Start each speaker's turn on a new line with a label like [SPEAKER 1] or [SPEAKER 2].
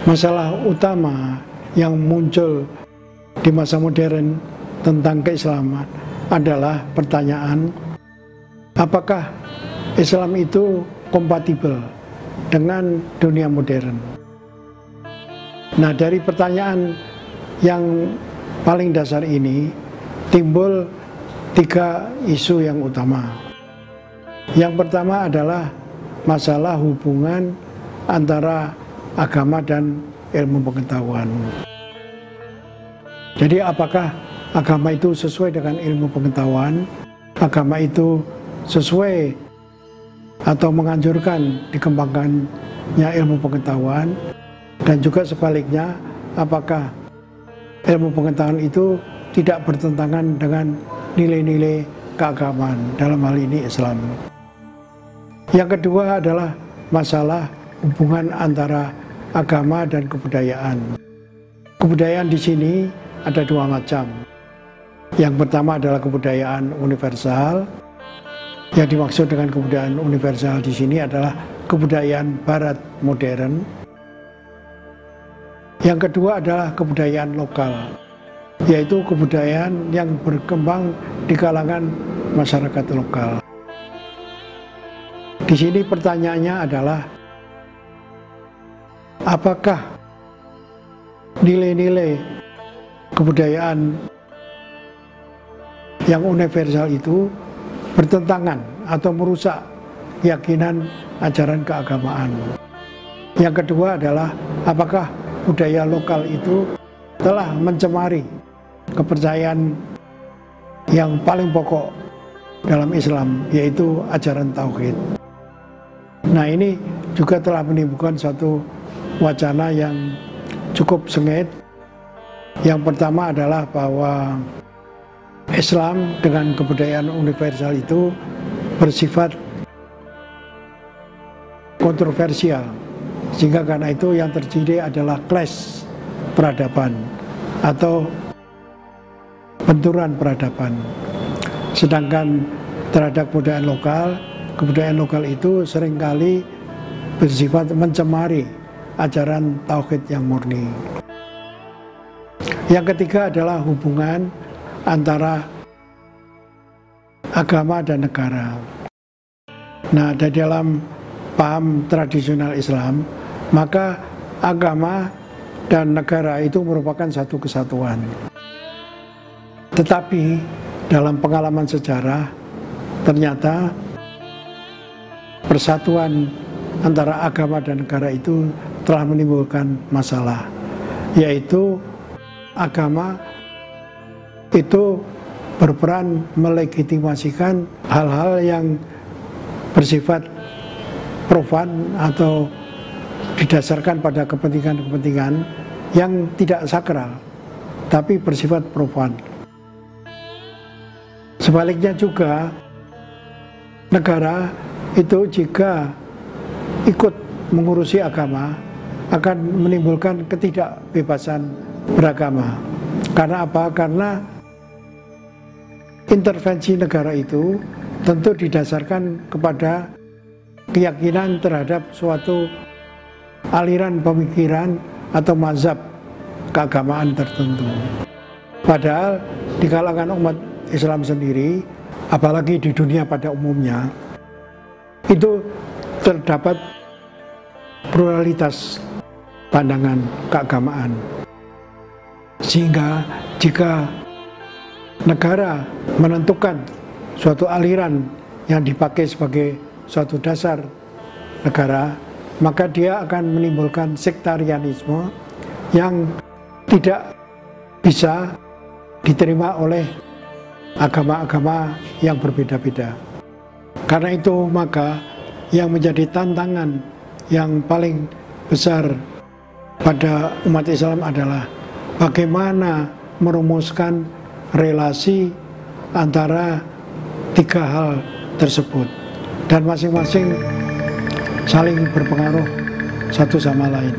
[SPEAKER 1] Masalah utama yang muncul di masa modern tentang keislaman adalah pertanyaan, apakah Islam itu kompatibel dengan dunia modern? Nah, dari pertanyaan yang paling dasar ini timbul 3 isu yang utama. Yang pertama adalah masalah hubungan antara agama dan ilmu pengetahuan. Jadi apakah agama itu sesuai dengan ilmu pengetahuan? Agama itu sesuai atau menganjurkan dikembangkannya ilmu pengetahuan? Dan juga sebaliknya, apakah ilmu pengetahuan itu tidak bertentangan dengan nilai-nilai keagamaan, dalam hal ini Islam? Yang kedua adalah masalah hubungan antara agama dan kebudayaan. Kebudayaan di sini ada 2 macam. Yang pertama adalah kebudayaan universal. Yang dimaksud dengan kebudayaan universal di sini adalah kebudayaan Barat modern. Yang kedua adalah kebudayaan lokal, yaitu kebudayaan yang berkembang di kalangan masyarakat lokal. Di sini pertanyaannya adalah, apakah nilai-nilai kebudayaan yang universal itu bertentangan atau merusak keyakinan ajaran keagamaan? Yang kedua adalah, apakah budaya lokal itu telah mencemari kepercayaan yang paling pokok dalam Islam, yaitu ajaran tauhid? Nah, ini juga telah menimbulkan satu wacana yang cukup sengit. Yang pertama adalah bahwa Islam dengan kebudayaan universal itu bersifat kontroversial, sehingga karena itu yang terjadi adalah clash peradaban atau benturan peradaban. Sedangkan terhadap kebudayaan lokal itu seringkali bersifat mencemari ajaran tauhid yang murni. Yang ketiga adalah hubungan antara agama dan negara. Nah, di dalam paham tradisional Islam, maka agama dan negara itu merupakan satu kesatuan. Tetapi dalam pengalaman sejarah, ternyata persatuan antara agama dan negara itu telah menimbulkan masalah, yaitu agama itu berperan melegitimasikan hal-hal yang bersifat profan atau didasarkan pada kepentingan-kepentingan yang tidak sakral, tapi bersifat profan. Sebaliknya juga, negara itu jika ikut mengurusi agama akan menimbulkan ketidakbebasan beragama. Karena apa? Karena intervensi negara itu tentu didasarkan kepada keyakinan terhadap suatu aliran pemikiran atau mazhab keagamaan tertentu. Padahal di kalangan umat Islam sendiri, apalagi di dunia pada umumnya, itu terdapat pluralitas pandangan keagamaan. Sehingga jika negara menentukan suatu aliran yang dipakai sebagai suatu dasar negara, maka dia akan menimbulkan sektarianisme yang tidak bisa diterima oleh agama-agama yang berbeda-beda. Karena itu maka yang menjadi tantangan yang paling besar pada umat Islam adalah bagaimana merumuskan relasi antara 3 hal tersebut, dan masing-masing saling berpengaruh satu sama lain.